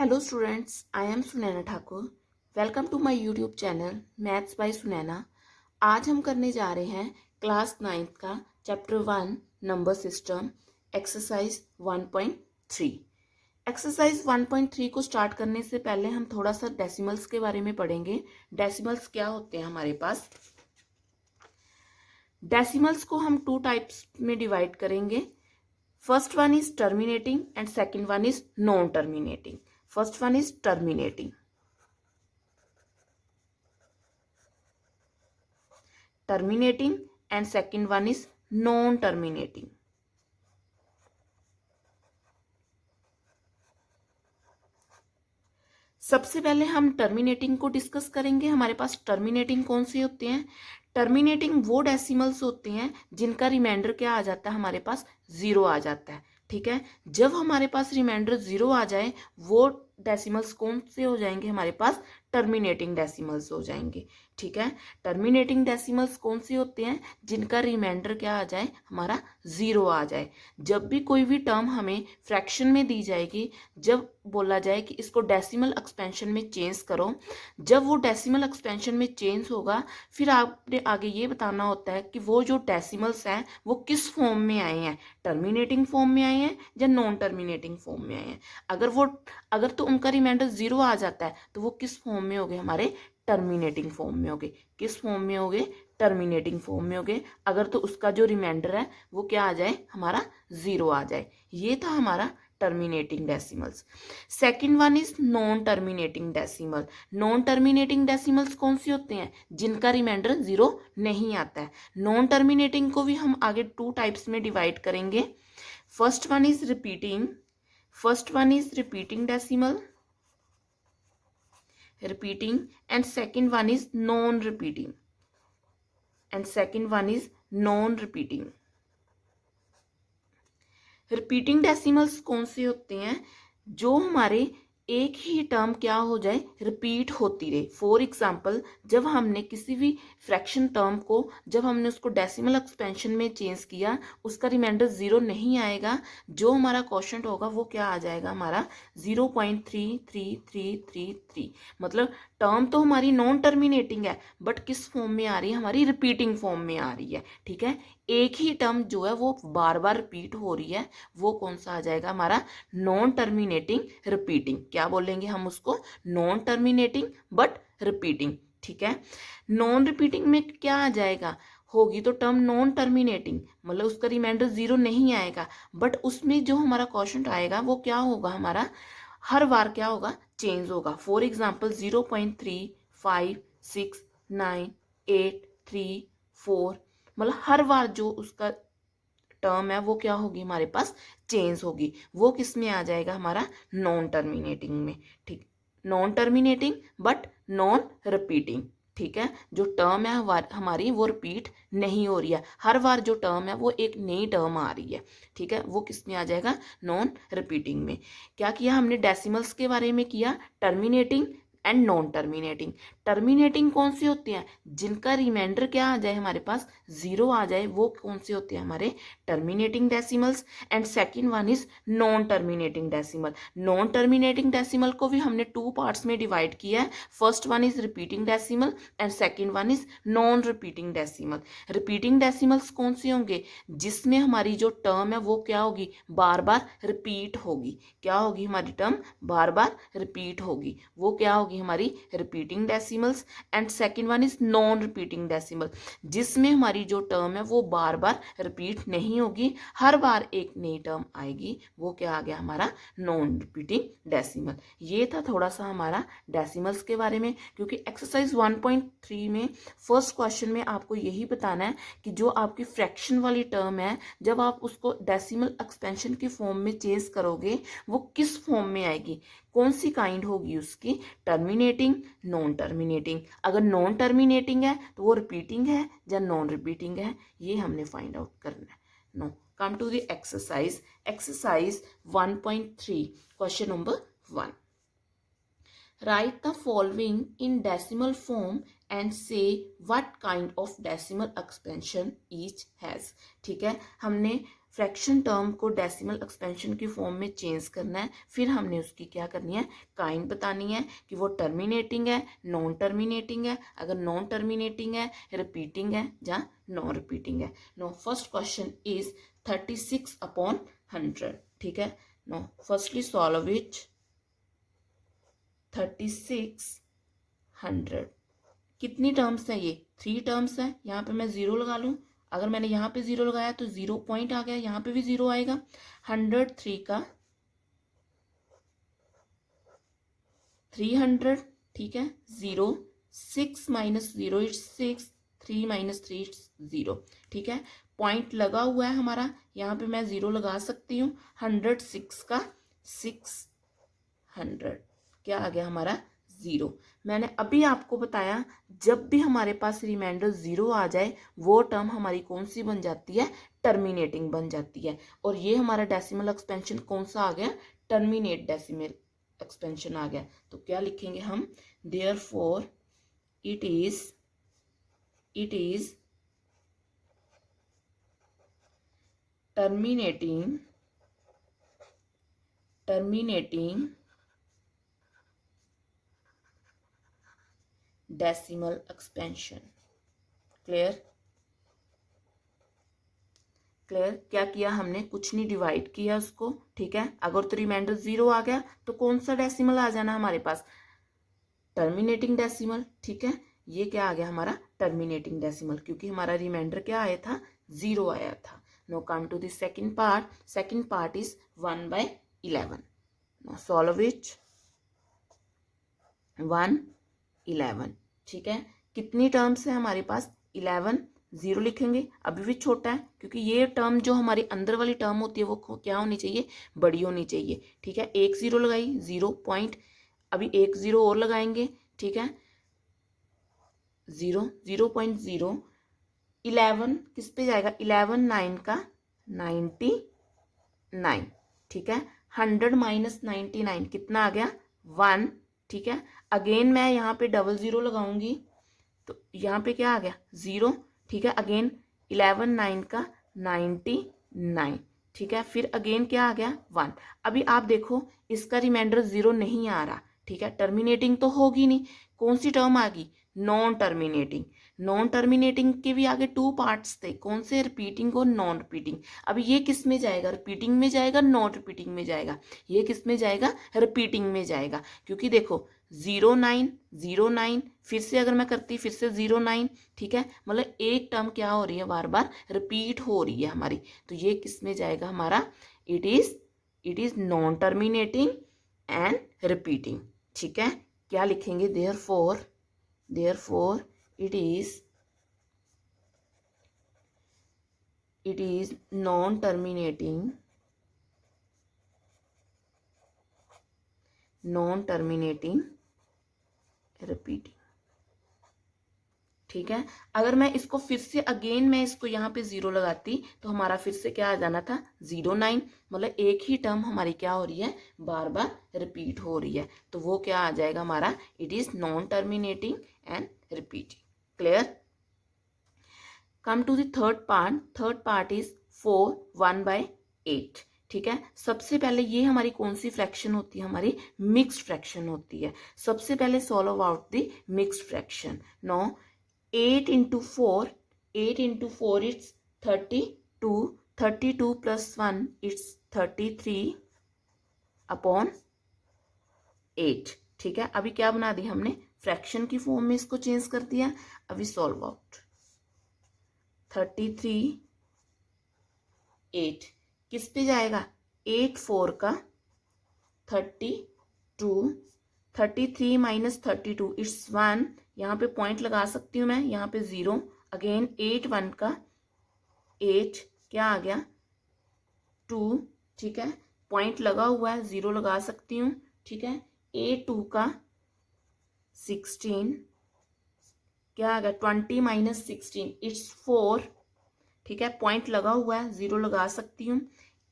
Hello students, I am Sunaina Thakur. Welcome to my YouTube channel maths by Sunaina. आज हम करने जा रहे हैं क्लास 9th का chapter 1 number system exercise 1.3। Exercise 1.3 को स्टार्ट करने से पहले हम थोड़ा सा डेसिमल्स के बारे में पढ़ेंगे। डेसिमल्स क्या होते हैं हमारे पास। डेसिमल्स को हम टू टाइप्स में डिवाइड करेंगे। First one is terminating and second one is non terminating. First one is terminating. Terminating and second one is non-terminating. सबसे पहले हम टर्मिनेटिंग को डिस्कस करेंगे। हमारे पास टर्मिनेटिंग कौन सी होते हैं। टर्मिनेटिंग वो डेसिमल्स होते हैं जिनका रिमाइंडर क्या आ जाता है, हमारे पास जीरो आ जाता है। ठीक है, जब हमारे पास रिमाइंडर जीरो आ जाए वो डेसिमल्स कौन से हो जाएंगे, हमारे पास टर्मिनेटिंग डेसिमल्स हो जाएंगे। ठीक है, टर्मिनेटिंग डेसिमल्स कौन से होते हैं, जिनका रिमाइंडर क्या आ जाए, हमारा जीरो आ जाए। जब भी कोई भी टर्म हमें फ्रैक्शन में दी जाएगी, जब बोला जाए कि इसको डेसिमल एक्सपेंशन में चेंज करो, जब वो डेसिमल एक्सपेंशन में चेंज होगा फिर आपने आगे ये बताना होता है कि वो जो डेसिमल्स हैं वो किस फॉर्म में आए हैं, टर्मिनेटिंग फॉर्म में आए हैं या नॉन टर्मिनेटिंग फॉर्म में आए हैं। अगर तो उनका रिमाइंडर जीरो आ जाता है तो वो किस फॉर्म में हो गए, हमारे टर्मिनेटिंग फॉर्म में हो गए। किस फॉर्म में हो गए, टर्मिनेटिंग फॉर्म में हो गए। अगर तो उसका जो रिमाइंडर है वो क्या आ जाए, हमारा जीरो आ जाए। ये था हमारा terminating decimals. Second one is non terminating decimal. Non terminating decimals कौन से होते हैं, जिनका रिमाइंडर जीरो नहीं आता है। नॉन टर्मिनेटिंग को भी हम आगे टू टाइप्स में डिवाइड करेंगे। First one is repeating decimal, repeating, and second one is non-repeating, repeating decimals कौन से होते हैं, जो हमारे एक ही टर्म क्या हो जाए, रिपीट होती रहे। फॉर एग्जाम्पल, जब हमने किसी भी फ्रैक्शन टर्म को जब हमने उसको डेसिमल एक्सपेंशन में चेंज किया, उसका रिमाइंडर जीरो नहीं आएगा। जो हमारा क्वोशंट होगा वो क्या आ जाएगा, हमारा 0.333333। मतलब टर्म तो हमारी नॉन टर्मिनेटिंग है बट किस फॉर्म में आ रही है, हमारी रिपीटिंग फॉर्म में आ रही है। ठीक है, एक ही टर्म जो है वो बार बार रिपीट हो रही है, वो कौन सा आ जाएगा, हमारा नॉन टर्मिनेटिंग रिपीटिंग। क्या बोलेंगे हम उसको, नॉन टर्मिनेटिंग बट रिपीटिंग। ठीक है, नॉन रिपीटिंग में क्या आ जाएगा, होगी तो टर्म नॉन टर्मिनेटिंग, मतलब उसका रिमाइंडर जीरो नहीं आएगा, बट उसमें जो हमारा क्वोशंट आएगा वो क्या होगा, हमारा हर बार क्या होगा, चेंज होगा। फॉर एग्जाम्पल 0.35698334, मतलब हर बार जो उसका टर्म है वो क्या होगी, हमारे पास चेंज होगी। वो किस में आ जाएगा, हमारा नॉन टर्मिनेटिंग में। ठीक, non terminating but non repeating. ठीक है, जो टर्म है हमारी वो रिपीट नहीं हो रही है, हर बार जो टर्म है वो एक नई टर्म आ रही है। ठीक है, वो किस में आ जाएगा, नॉन रिपीटिंग में। क्या किया हमने, डेसिमल्स के बारे में किया, terminating and non terminating. Terminating कौन सी होती हैं, जिनका रिमाइंडर क्या आ जाए, हमारे पास जीरो आ जाए, वो कौन से होते हैं, हमारे terminating decimals. And second one is non terminating decimal. Non terminating decimal को भी हमने टू पार्ट्स में डिवाइड किया है। First one is repeating decimal and second one is non repeating decimal. Repeating decimals कौन से होंगे, जिसमें हमारी जो टर्म है वो क्या होगी, बार बार रिपीट होगी। क्या होगी, हमारी टर्म बार बार रिपीट होगी, वो क्या होगी, हमारी repeating decimals. And second one is non repeating decimal, जिसमें हमारी जो टर्म है वो बार बार रिपीट नहीं होगी, हर बार एक नई टर्म आएगी, वो क्या आ गया, हमारा नॉन रिपीटिंग डेसिमल। ये था थोड़ा सा हमारा डेसिमल्स के बारे में, क्योंकि एक्सरसाइज 1.3 में फर्स्ट क्वेश्चन में आपको यही बताना है कि जो आपकी फ्रैक्शन वाली टर्म है, जब आप उसको डेसिमल एक्सपेंशन की फॉर्म में चेंज करोगे वो किस फॉर्म में आएगी, कौन सी काइंड होगी उसकी, टर्मिनेटिंग, नॉन टर्मिनेटिंग। अगर नॉन टर्मिनेटिंग है तो वो रिपीटिंग है या नॉन रिपीटिंग है, ये हमने फाइंड आउट करना है। No, come to the exercise 1.3 question number 1। Write the following in decimal form and say what kind of decimal expansion each has. ठीक है, हमने फ्रैक्शन टर्म को डेसिमल एक्सपेंशन की फॉर्म में चेंज करना है, फिर हमने उसकी क्या करनी है, काइंड बतानी है कि वो टर्मिनेटिंग है, नॉन टर्मिनेटिंग है, अगर नॉन टर्मिनेटिंग है, रिपीटिंग है या नॉन रिपीटिंग है। Now first question is 36/100। ठीक है, नो फर्स्टली सॉल्व इट। 3600 कितनी टर्म्स है, ये 3 टर्म्स है। यहाँ पे मैं 0 लगा लूँ, अगर मैंने यहाँ पे 0 लगाया तो 0 पॉइंट आ गया, यहाँ पे भी 0 आएगा। 103 का 300, ठीक है, 0, 6 माइनस 0 इट्स 6, 3 माइनस 3 इट्स 0। ठीक है, पॉइंट लगा हुआ है हमारा, यहाँ पे मैं 0 लगा सकती हूँ। 106 का 600 क्या आ गया हमारा, 0। मैंने अभी आपको बताया जब भी हमारे पास रिमाइंडर 0 आ जाए वो टर्म हमारी कौन सी बन जाती है, टर्मिनेटिंग बन जाती है। और ये हमारा डेसिमल एक्सपेंशन कौन सा आ गया, टर्मिनेट डेसिमल एक्सपेंशन आ गया। तो क्या लिखेंगे हम, therefore it is terminating decimal expansion. Clear, क्या किया हमने, कुछ नहीं, डिवाइड किया उसको। ठीक है, अगर तो रिमाइंडर 0 आ गया तो कौन सा डेसिमल आ जाना हमारे पास, टर्मिनेटिंग डेसिमल। ठीक है, ये क्या आ गया हमारा, टर्मिनेटिंग डेसिमल, क्योंकि हमारा रिमाइंडर क्या आया था, 0 आया था। Now come to the second part is 1/11। Now solve it. 111। ठीक है, कितनी टर्म्स है हमारे पास, 11। 0 लिखेंगे, अभी भी छोटा है क्योंकि ये टर्म जो हमारी अंदर वाली टर्म होती है वो क्या होनी चाहिए, बड़ी होनी चाहिए। ठीक है, एक 0 लगाई, 0 पॉइंट, अभी एक 0 और लगाएंगे। ठीक है, 0, 0.0, 11 किस पे जाएगा, 11 9 का 99। ठीक है, 100 माइनस 99 कितना आ गया, 1। ठीक है, अगेन मैं यहाँ पे डबल 0 लगाऊंगी तो यहाँ पे क्या आ गया, 0। ठीक है, अगेन 11 9 का 99। ठीक है, फिर अगेन क्या आ गया, 1। अभी आप देखो इसका रिमाइंडर 0 नहीं आ रहा। ठीक है, टर्मिनेटिंग तो होगी नहीं, कौन सी टर्म आ गई, नॉन टर्मिनेटिंग। नॉन टर्मिनेटिंग के भी आगे 2 पार्ट्स थे, कौन से, रिपीटिंग और नॉन रिपीटिंग। अभी ये किस में जाएगा, रिपीटिंग में जाएगा, नॉन रिपीटिंग में जाएगा, ये किस में जाएगा, रिपीटिंग में जाएगा। क्योंकि देखो 09 09, फिर से अगर मैं करती फिर से 09। ठीक है, मतलब एक टर्म क्या हो रही है, बार बार रिपीट हो रही है हमारी, तो ये किस में जाएगा हमारा, it is non terminating and repeating. ठीक है, क्या लिखेंगे, therefore it is non terminating repeating. ठीक है, अगर मैं इसको फिर से अगेन मैं इसको यहाँ पे 0 लगाती तो हमारा फिर से क्या आ जाना था, 09। मतलब एक ही टर्म हमारी क्या हो रही है, बार बार रिपीट हो रही है, तो वो क्या आ जाएगा हमारा, it is non terminating and repeating. Clear, come to the third part is 4 1/8। ठीक है, सबसे पहले ये हमारी कौन सी फ्रैक्शन होती है, हमारी मिक्स्ड फ्रैक्शन होती है। सबसे पहले solve out the mixed fraction. Now 8 into 4 it's 32, 32 plus 1 it's 33/8। ठीक है, अभी क्या बना दी हमने, फ्रैक्शन की फॉर्म में इसको चेंज कर दिया। अभी सॉल्व आउट, 33/8 किस पे जाएगा, 8 4 का 32, 33 माइनस 32 इट्स 1। यहाँ पे पॉइंट लगा सकती हूँ मैं, यहाँ पे 0। अगेन 8 1 का 8 क्या आ गया, 2। ठीक है, पॉइंट लगा हुआ है, 0 लगा सकती हूँ। ठीक है, 8 2 का 16 क्या आ गया, 20 माइनस 16 इट्स 4। ठीक है, पॉइंट लगा हुआ है, 0 लगा सकती हूँ।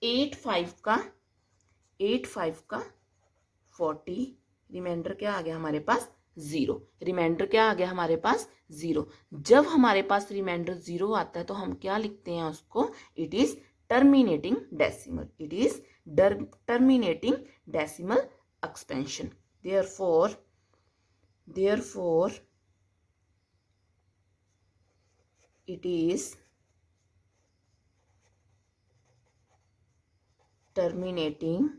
8 5 का 40, रिमाइंडर क्या आ गया हमारे पास, जीरो। रिमाइंडर क्या आ गया हमारे पास? जीरो। जब हमारे पास रिमाइंडर जीरो आता है तो हम क्या लिखते हैं उसको? It is terminating decimal. It is terminating decimal expansion. therefore it is terminating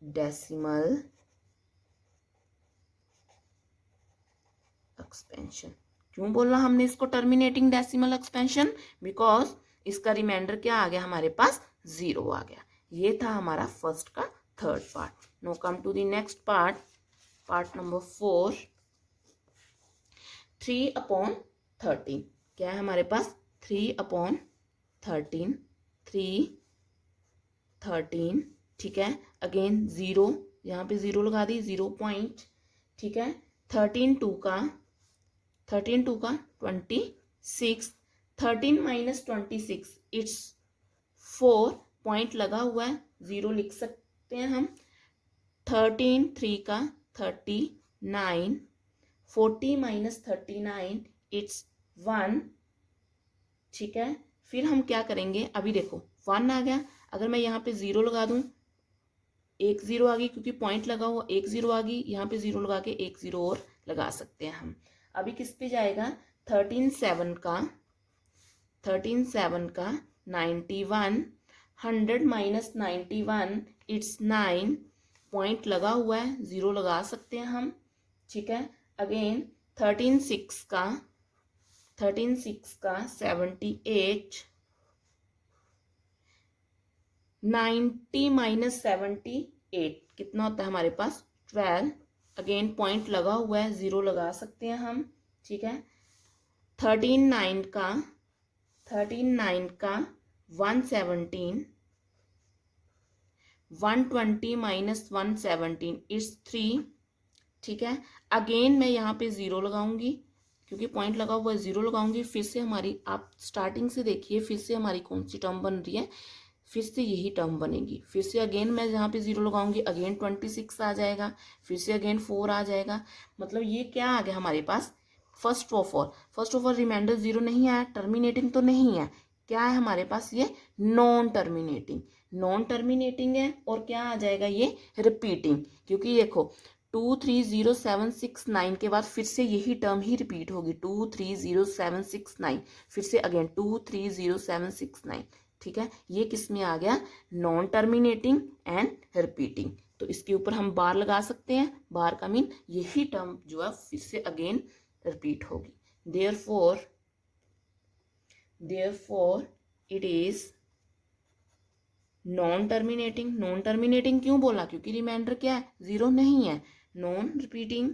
decimal expansion. क्यों बोला हमने इसको टर्मिनेटिंग डेसिमल एक्सपेंशन? बिकॉज इसका रिमाइंडर क्या आ गया हमारे पास? जीरो आ गया। ये था हमारा फर्स्ट का third part. Now come to the next part, part number 4, 3/13। क्या है हमारे पास? 3/13, 3/13, ठीक है। अगेन जीरो, यहाँ पे जीरो लगा दी, 0 पॉइंट, ठीक है। 13 टू का 26, 13 - 26 इट्स 4, पॉइंट लगा हुआ है, जीरो लिख सकते हैं हम। 13 का 39, 40 - 39 इट्स 1, ठीक है। फिर हम क्या करेंगे? अभी देखो 1 आ गया, अगर मैं यहाँ पे जीरो लगा दूं, एक जीरो आ गई, क्योंकि पॉइंट लगा हुआ, एक जीरो आ गई, यहाँ पे जीरो लगा के एक जीरो और लगा सकते हैं हम। अभी किस पे जाएगा? 13/7 का 91, 100 - 91 इट्स 9, पॉइंट लगा हुआ है, जीरो लगा सकते हैं हम, ठीक है। अगेन 13/6 का 78, 90 - 78 कितना होता है हमारे पास? 12। अगेन पॉइंट लगा हुआ है, जीरो लगा सकते हैं हम, ठीक है। 13/9 का 117, 120 - 117 इट्स 3, ठीक है। अगेन मैं यहाँ पे जीरो लगाऊंगी, क्योंकि पॉइंट लगा हुआ है, जीरो लगाऊंगी। फिर से हमारी, आप स्टार्टिंग से देखिए, फिर से हमारी कौन सी टर्म बन रही है? फिर से यही टर्म बनेगी। फिर से अगेन मैं यहाँ पे जीरो लगाऊंगी, अगेन 26 आ जाएगा, फिर से अगेन 4 आ जाएगा। मतलब ये क्या आ गया हमारे पास? First of all reminder zero नहीं आया, टर्मिनेटिंग तो नहीं है, क्या है हमारे पास? ये नॉन टर्मिनेटिंग है। और क्या आ जाएगा? ये रिपीटिंग, क्योंकि देखो 230769 के बाद फिर से यही टर्म ही रिपीट होगी, 230769, फिर से अगेन 230769, ठीक है। ये किस में आ गया? Non terminating and repeating. तो इसके ऊपर हम बार लगा सकते हैं, बार का मीन यही टर्म जो है फिर से अगेन रिपीट होगी। Therefore it is non terminating क्यों बोला? क्योंकि रिमाइंडर क्या है? जीरो नहीं है। Non repeating,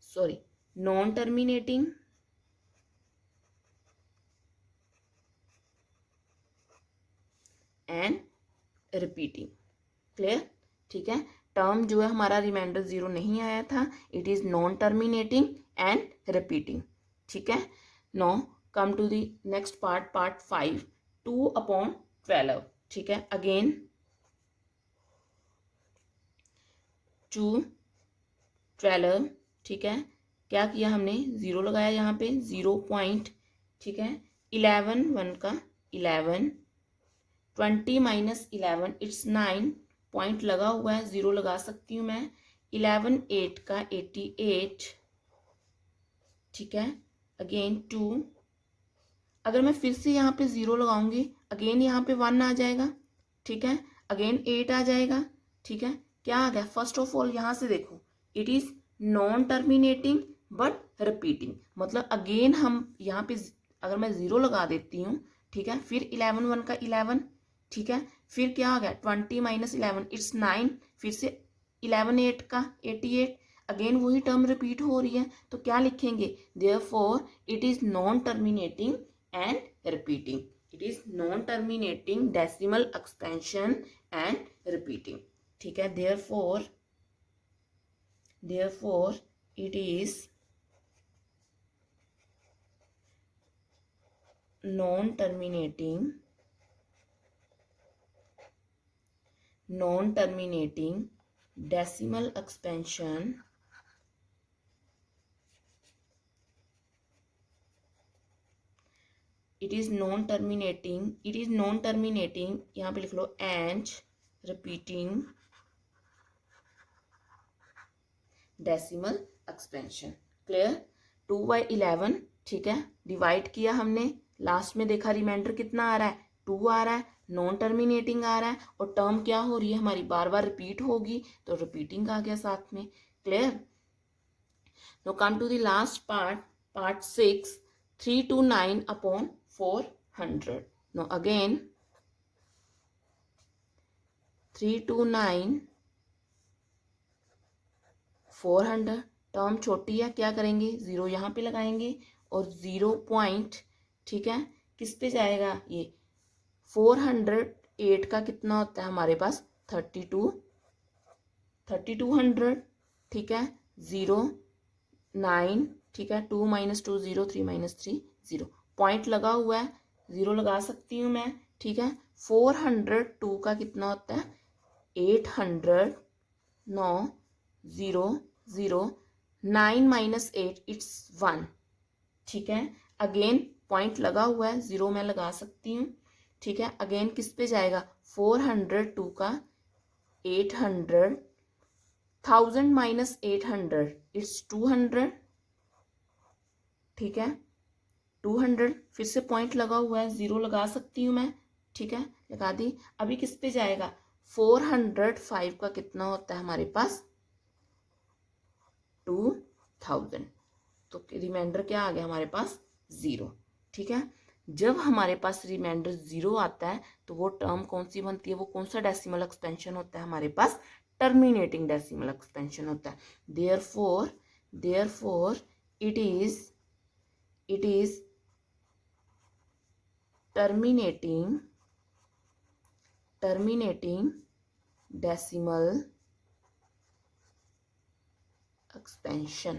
sorry, non terminating and repeating. Clear? ठीक है। टर्म जो है हमारा रिमाइंडर जीरो नहीं आया था, it is non terminating and repeating, ठीक है। No come to the next part, part 5, 2/12, ठीक है। अगेन 2/12, ठीक है। क्या किया हमने? जीरो लगाया यहाँ पे, 0 पॉइंट, ठीक है। 11 1 का 11, 20 - 11 इट्स 9, पॉइंट लगा हुआ है, जीरो लगा सकती हूँ मैं। 11 8 का 88, ठीक है। अगेन 2, अगर मैं फिर से यहाँ पे जीरो लगाऊंगी, अगेन यहाँ पे 1 आ जाएगा, ठीक है। अगेन 8 आ जाएगा, ठीक है। क्या आ गया? फर्स्ट ऑफ ऑल यहाँ से देखो, it is non terminating but repeating. मतलब अगेन हम यहाँ पे अगर मैं जीरो लगा देती हूँ, ठीक है, फिर 11 1 का 11, ठीक है। फिर क्या आ गया? 20 - 11 इट्स 9, फिर से 11 8 का 88, अगेन वही टर्म रिपीट हो रही है, तो क्या लिखेंगे? Therefore it is non terminating and repeating. It is non-terminating decimal expansion and repeating. ठीक है। therefore it is non-terminating non terminating decimal expansion it is non terminating यहाँ पे लिख लो and repeating decimal expansion. Clear. 2/11, ठीक है, divide किया हमने, last में देखा रिमाइंडर कितना आ रहा है, 2 आ रहा है, नॉन टर्मिनेटिंग आ रहा है, और टर्म क्या हो रही है हमारी, बार बार रिपीट होगी, तो रिपीटिंग आ गया साथ में। Clear. Now come to the last part, part 6, 329/400। Now again 329/400, term छोटी है, क्या करेंगे, जीरो यहाँ पे लगाएंगे और 0 पॉइंट, ठीक है, किस पे जाएगा ये, 408 का कितना होता है हमारे पास, 3200, ठीक है, 0 9, ठीक है, 2 - 2 0, 3 - 3 0, पॉइंट लगा हुआ है, जीरो लगा सकती हूँ मैं, ठीक है। 402 का कितना होता है, 800, 9 0 0, 9 - 8 इट्स 1, ठीक है। अगेन पॉइंट लगा हुआ है, जीरो मैं लगा सकती हूँ, ठीक है। अगेन किस पे जाएगा, 402 का 800, 1000 - 800 इट्स 200, ठीक है, 200, फिर से पॉइंट लगा हुआ है, जीरो लगा सकती हूँ मैं, ठीक है, लगा दी। अभी किस पे जाएगा, 405 का कितना होता है हमारे पास, 2000, तो रिमाइंडर क्या आ गया हमारे पास, जीरो, ठीक है। जब हमारे पास रिमाइंडर जीरो आता है तो वो टर्म कौन सी बनती है, वो कौन सा डेसिमल एक्सपेंशन होता है हमारे पास, टर्मिनेटिंग डेसिमल एक्सपेंशन होता है। Therefore it is terminating decimal expansion,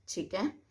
ठीक है।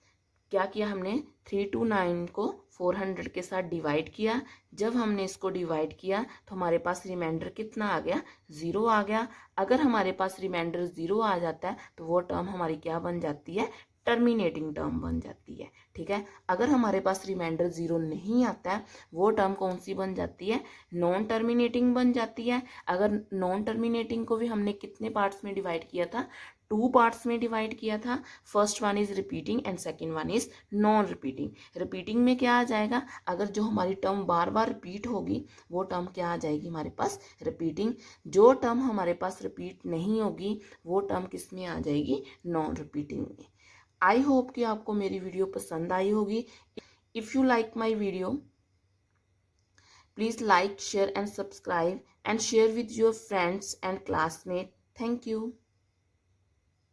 क्या किया हमने, 329 को 400 के साथ डिवाइड किया, जब हमने इसको डिवाइड किया तो हमारे पास रिमाइंडर कितना आ गया, जीरो आ गया। अगर हमारे पास रिमाइंडर जीरो आ जाता है तो वो टर्म हमारी क्या बन जाती है, टर्मिनेटिंग टर्म बन जाती है, ठीक है। अगर हमारे पास रिमाइंडर जीरो नहीं आता है, वो टर्म कौन सी बन जाती है, नॉन टर्मिनेटिंग बन जाती है। अगर नॉन टर्मिनेटिंग को भी हमने कितने पार्ट्स में डिवाइड किया था, 2 पार्ट्स में डिवाइड किया था। First one is repeating and second one is non repeating. Repeating में क्या आ जाएगा, अगर जो हमारी टर्म बार बार रिपीट होगी वो टर्म क्या आ जाएगी हमारे पास, रिपीटिंग। जो टर्म हमारे पास रिपीट नहीं होगी वो टर्म किस में आ जाएगी, नॉन रिपीटिंग में। आई होप कि आपको मेरी वीडियो पसंद आई होगी। If you like my video, please like, share and subscribe and share with your friends and classmate. Thank you.